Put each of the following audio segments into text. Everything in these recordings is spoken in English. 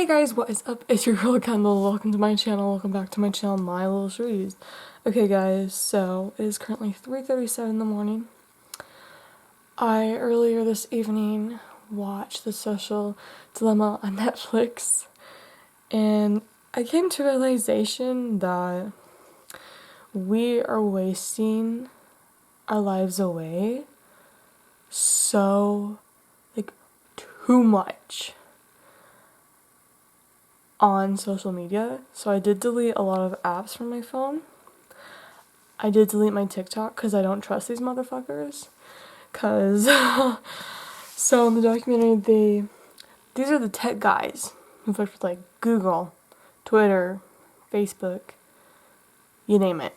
guys, what is up? It's your girl Kendall. Welcome to my channel. Welcome back to my channel, My Little Trees. Okay guys, so it is currently 3:37 in the morning. I earlier this evening watched The Social Dilemma on Netflix, and I came to a realization that we are wasting our lives away so, too much on social media. So I did delete a lot of apps from my phone. I did delete my TikTok because I don't trust these motherfuckers. Cause so in the documentary, these are the tech guys who've worked with like Google, Twitter, Facebook, you name it.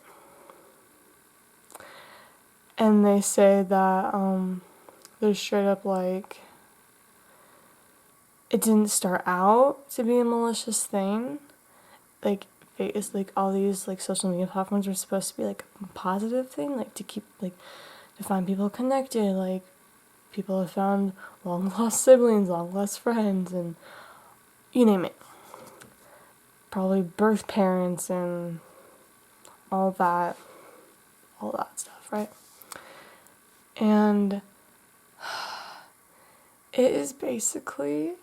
And they say that they're straight up like, it didn't start out to be a malicious thing. Like, it's like all these like social media platforms are supposed to be like a positive thing, like to keep like to find people connected. Like, people have found long lost siblings, long lost friends, and you name it. Probably birth parents and all that stuff, right? And it is basically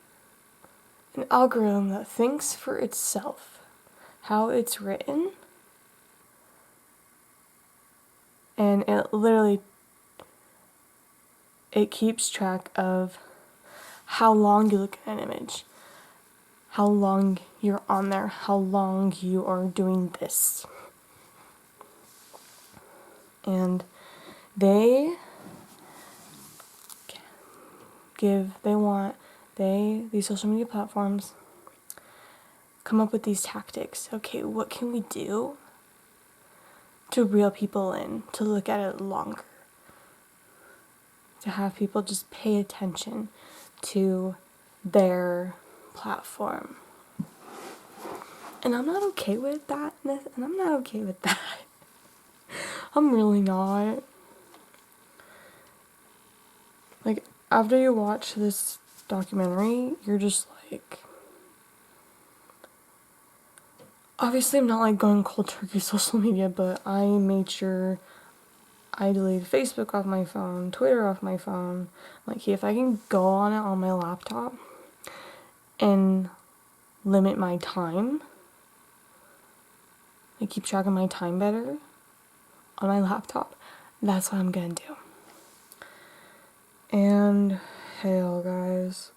an algorithm that thinks for itself, how it's written, and it keeps track of how long you look at an image, how long you're on there, how long you are doing this. And these social media platforms come up with these tactics. Okay, what can we do to reel people in, to look at it longer, to have people just pay attention to their platform? And I'm not okay with that, I'm really not. Like, after you watch this documentary, you're just like, obviously I'm not like going cold turkey social media, but I made sure I deleted Facebook off my phone, Twitter off my phone. Like, if I can go on it on my laptop and limit my time, like keep track of my time better on my laptop, that's what I'm gonna do. And hell, guys,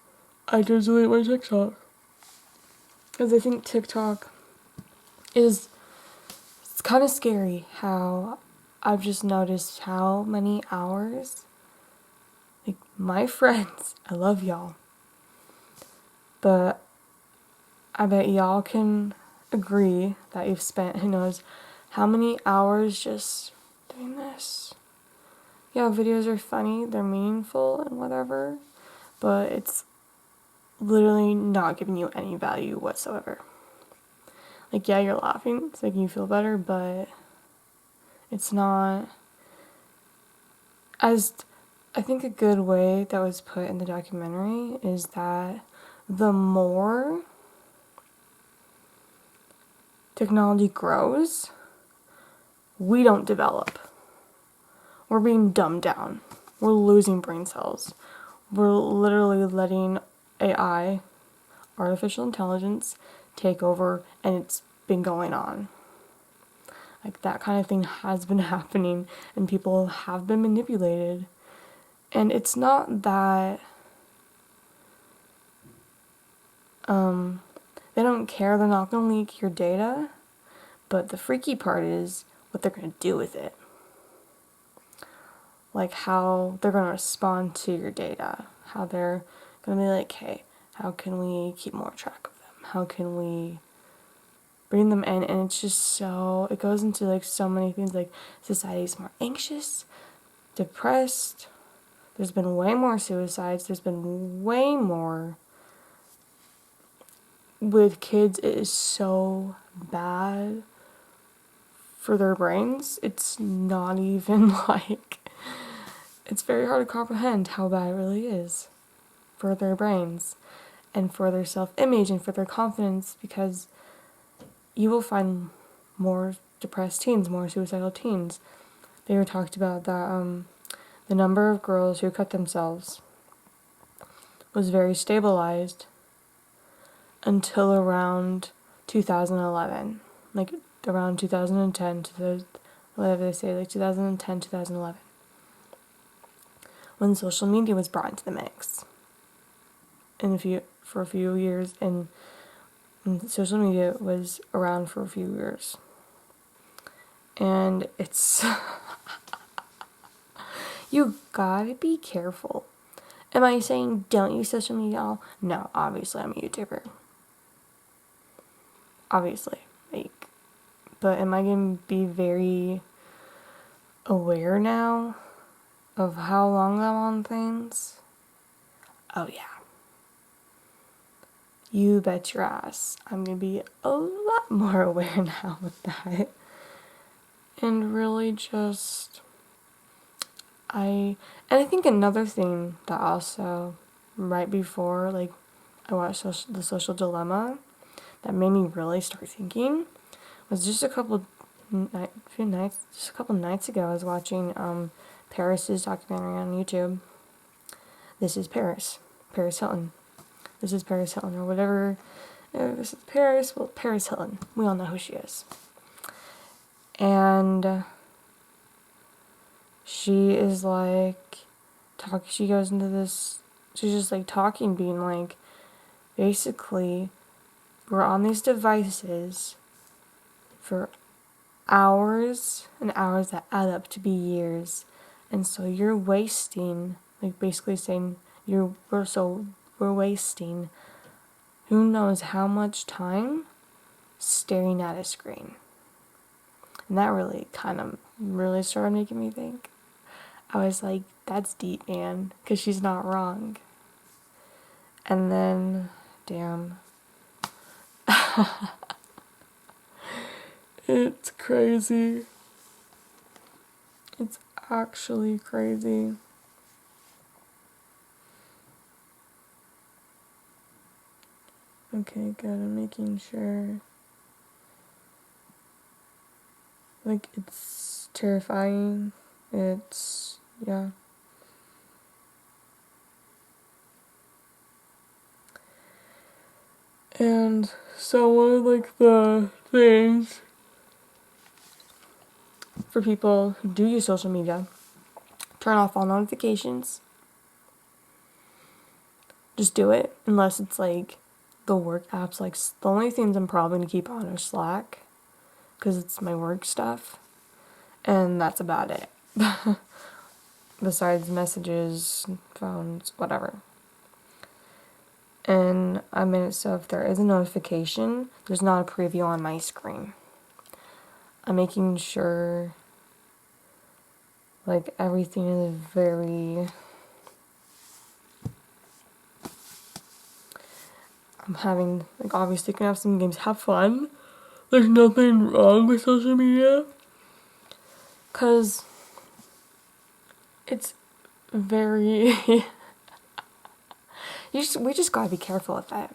I did delete my TikTok because I think TikTok it's kind of scary how I've just noticed how many hours, like, my friends, I love y'all, but I bet y'all can agree that you've spent who knows how many hours just doing this. Yeah, videos are funny, they're meaningful and whatever, but it's literally not giving you any value whatsoever. Like, yeah, you're laughing, it's making you feel better, but it's not. As I think a good way that was put in the documentary is that the more technology grows, we don't develop. We're being dumbed down. We're losing brain cells. We're literally letting AI, artificial intelligence, take over, and it's been going on. Like, that kind of thing has been happening, and people have been manipulated. And it's not that they don't care, they're not going to leak your data, but the freaky part is what they're going to do with it. Like, how they're going to respond to your data, how they're going to be like, hey, how can we keep more track of them? How can we bring them in? And it's just so, it goes into like so many things, like society's more anxious, depressed, there's been way more suicides, there's been way more with kids. It is so bad for their brains. It's not even like, it's very hard to comprehend how bad it really is for their brains. and for their self-image and for their confidence, because you will find more depressed teens, more suicidal teens. They were talked about that the number of girls who cut themselves was very stabilized until around 2011, like around 2010 to the, whatever they say, like 2010, 2011, when social media was brought into the mix. For a few years, and social media was around for a few years. And it's you gotta be careful. Am I saying don't use social media at all? No, obviously I'm a YouTuber. Obviously. But am I gonna be very aware now of how long I'm on things? Oh yeah. You bet your ass. I'm gonna be a lot more aware now with that. And really just I think another thing that also, right before I watched The Social Dilemma, that made me really start thinking was just a couple nights ago. I was watching Paris's documentary on YouTube. This is Paris Hilton. This is Paris Hilton, or whatever. This is Paris. Well, Paris Hilton. We all know who she is. And she is she goes into this, she's just talking, being basically, we're on these devices for hours and hours that add up to be years. And so you're wasting, basically saying we're wasting who knows how much time staring at a screen. And that really really started making me think. I was like, that's deep, man, because she's not wrong. And then, damn. It's crazy. It's actually crazy. Okay, good. I'm making sure. It's terrifying. It's, yeah. And so one of the things for people who do use social media, turn off all notifications. Just do it, unless it's the work apps. The only things I'm probably gonna keep on are Slack, because it's my work stuff, and that's about it. Besides messages, phones, whatever. And I made it so if there is a notification, there's not a preview on my screen. I'm making sure everything is very, I'm having, obviously you can have some games, have fun. There's nothing wrong with social media, because it's very, we just gotta be careful with that.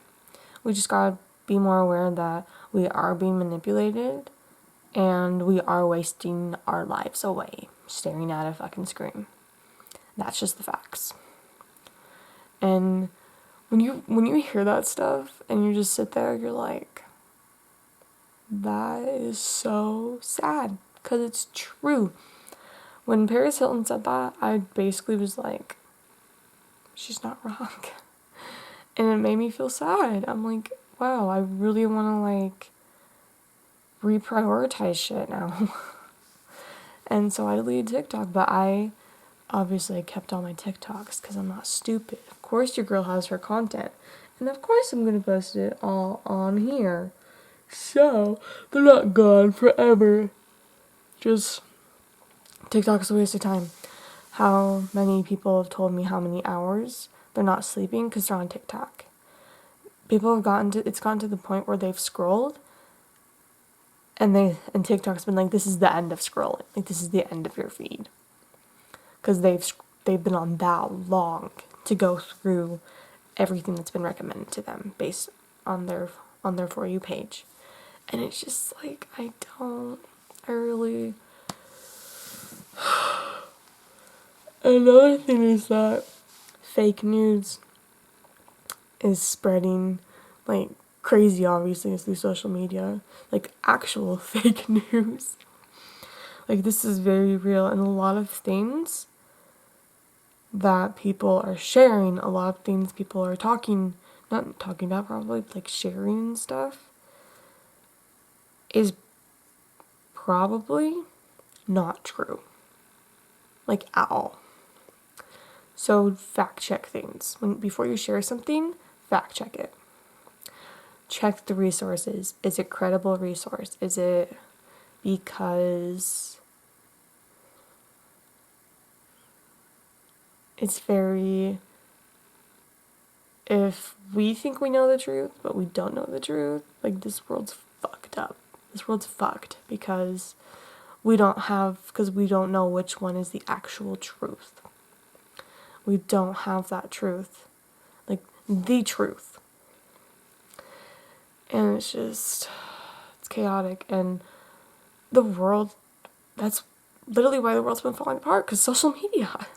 We just gotta be more aware that we are being manipulated, and we are wasting our lives away staring at a fucking screen. That's just the facts. And when you hear that stuff and you just sit there, you're like, that is so sad, because it's true. When Paris Hilton said that, I basically was like, she's not wrong. And it made me feel sad. I'm like, wow, I really want to reprioritize shit now. And so I deleted TikTok, but I obviously kept all my TikToks because I'm not stupid. Of course your girl has her content, and of course I'm going to post it all on here. So, they're not gone forever. Just, TikTok's a waste of time. How many people have told me how many hours they're not sleeping because they're on TikTok. People have it's gotten to the point where they've scrolled, and TikTok's been this is the end of scrolling. This is the end of your feed. Because they've been on that long to go through everything that's been recommended to them based on their For You page. And it's just like, I really... Another thing is that fake news is spreading like crazy, obviously, through social media. Like actual fake news. Like, this is very real, and a lot of things that people are sharing, a lot of things people are not talking about probably, like sharing and stuff, is probably not true. Like, at all. So, fact check things. Before you share something, fact check it. Check the resources. Is it credible resource? Is it because it's very... If we think we know the truth, but we don't know the truth, like, this world's fucked up. This world's fucked because we don't know which one is the actual truth. We don't have that truth. Like, the truth. And it's chaotic. And the world, that's literally why the world's been falling apart, because social media.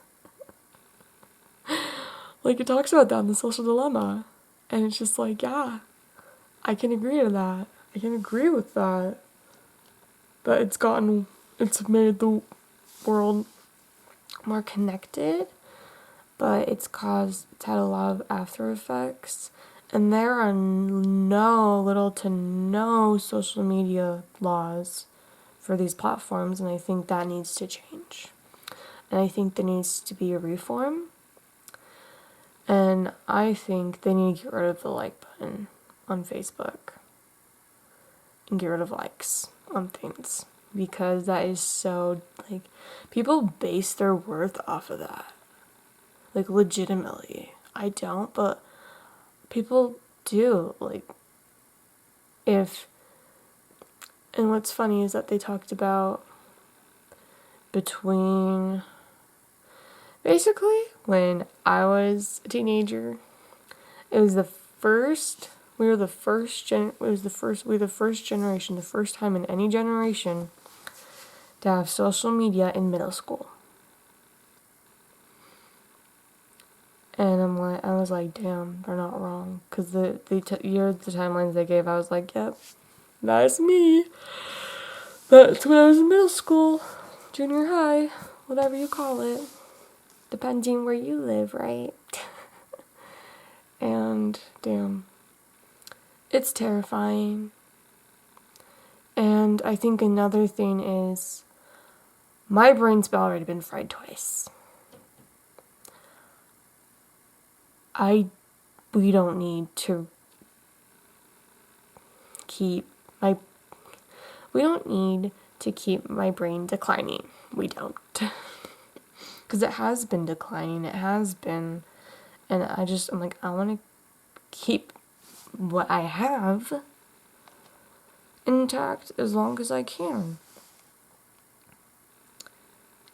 Like, it talks about that in The Social Dilemma. And it's just like, yeah, I can agree to that. I can agree with that. That it's made the world more connected, but it's had a lot of after effects. And there are little to no social media laws for these platforms, and I think that needs to change. And I think there needs to be a reform. And I think they need to get rid of the like button on Facebook and get rid of likes on things, because that is so, like, people base their worth off of that. Like, legitimately. I don't, but people do. Like, and what's funny is that they talked about basically, when I was a teenager, we were the first generation, the first time in any generation to have social media in middle school. And I was like, damn, they're not wrong. Because the timelines they gave, I was like, yep, that's me. That's when I was in middle school, junior high, whatever you call it. Depending where you live, right? And, damn, it's terrifying. And I think another thing is, my brain's already been fried twice. We don't need to keep my brain declining. We don't. Because it has been declining. It has been. And I'm like, I want to keep what I have intact as long as I can.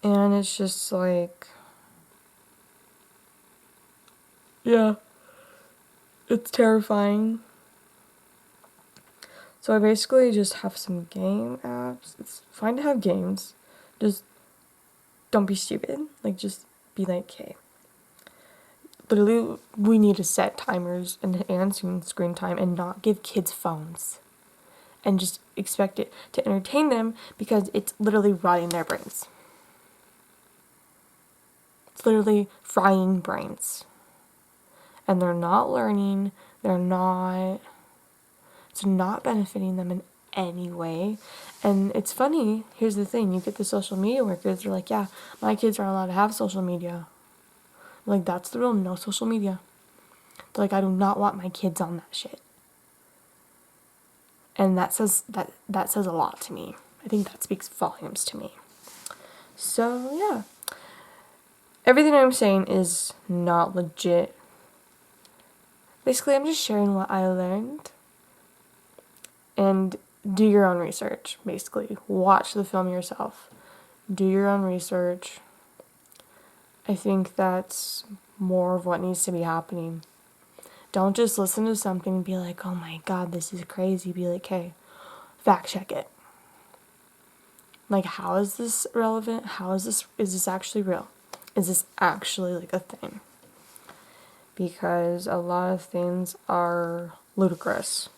And it's just like, yeah, it's terrifying. So I basically just have some game apps. It's fine to have games. Just don't be stupid. Like, just be like, okay. Literally, we need to set timers and screen time and not give kids phones. And just expect it to entertain them, because it's literally rotting their brains. It's literally frying brains. And they're not learning. It's not benefiting them in any way. And it's funny, here's the thing, you get the social media workers, they're like, yeah, my kids aren't allowed to have social media. Like, that's the rule, no social media. They're like, I do not want my kids on that shit. And that says a lot to me. I think that speaks volumes to me. So, yeah. Everything I'm saying is not legit. Basically, I'm just sharing what I learned. And do your own research, basically. Watch the film yourself. Do your own research. I think that's more of what needs to be happening. Don't just listen to something and be like, oh my god, this is crazy. Be like, hey, fact check it. Like, how is this relevant? Is this actually real? Is this actually like a thing? Because a lot of things are ludicrous.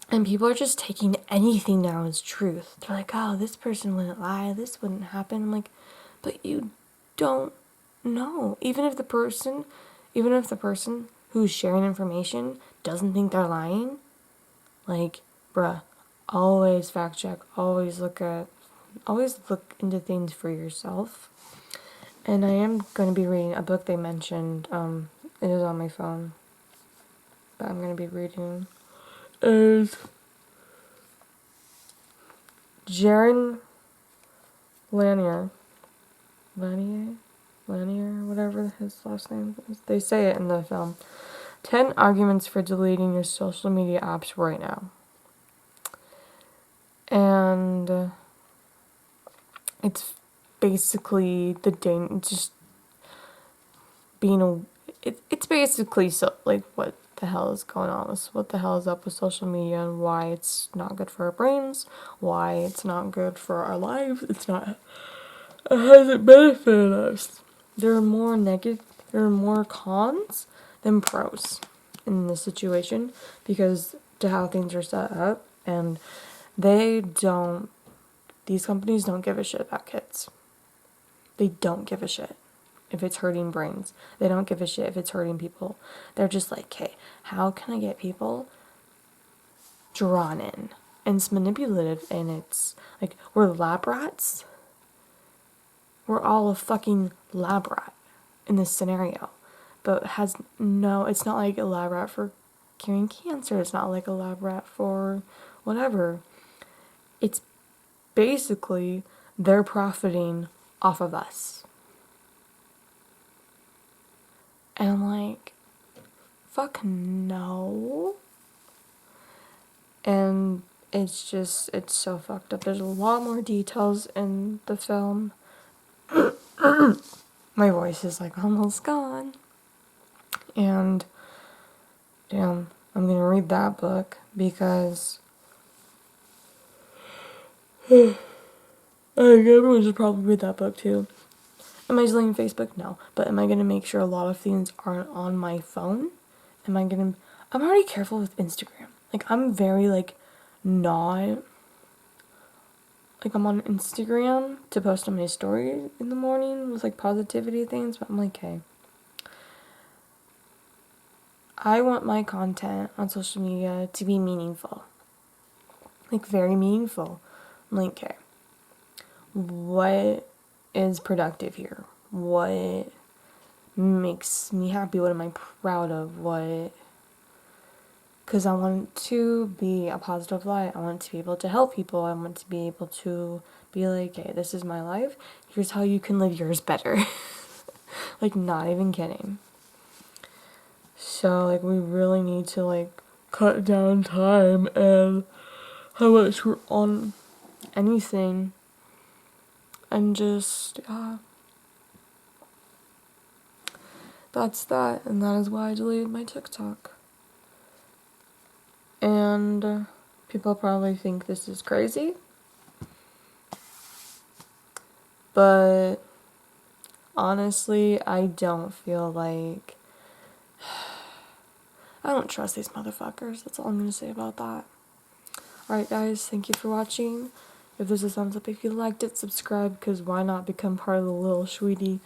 And people are just taking anything now as truth. They're like, oh, this person wouldn't lie, this wouldn't happen. I'm like, but you don't know. Even if the person who's sharing information doesn't think they're lying, like, bruh, always fact check, always look into things for yourself. And I am going to be reading a book they mentioned. It is on my phone, but I'm going to be reading is Jaron Lanier, whatever his last name is. They say it in the film. 10 arguments for deleting your social media apps right now. And it's basically just being it's basically so like what the hell is going on, what the hell is up with social media, and why it's not good for our brains, why it's not good for our lives. It hasn't benefited us. There are more cons than pros in this situation, because to how things are set up, and these companies don't give a shit about kids. They don't give a shit if it's hurting brains. They don't give a shit if it's hurting people. They're just like, hey, how can I get people drawn in? And it's manipulative, and it's like, we're lab rats. We're all a fucking lab rat in this scenario. But it's not like a lab rat for curing cancer. It's not like a lab rat for whatever. It's basically they're profiting off of us. And I'm like, fuck no. And it's so fucked up. There's a lot more details in the film. My voice is like almost gone. And damn, I'm gonna read that book because I think everyone should probably read that book too. Am I deleting Facebook? No. But am I gonna make sure a lot of things aren't on my phone? I'm already careful with Instagram. Like, I'm very not, I'm on Instagram to post on my story in the morning with positivity things, but I'm like, hey, I want my content on social media to be meaningful. Very meaningful. I'm like, okay, what is productive here? What makes me happy? What am I proud of? Because I want to be a positive light. I want to be able to help people. I want to be able to be like, hey, this is my life. Here's how you can live yours better. Not even kidding. So, we really need to, cut down time and how much we're on anything. And just, that's that. And that is why I deleted my TikTok. And people probably think this is crazy. But honestly, I don't feel like... I don't trust these motherfuckers. That's all I'm going to say about that. Alright guys, thank you for watching. If there's a thumbs up if you liked it, subscribe, because why not become part of the little sweetie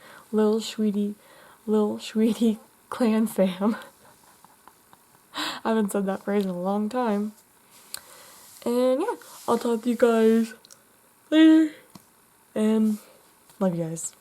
clan fam. I haven't said that phrase in a long time. And yeah, I'll talk to you guys later. And love you guys.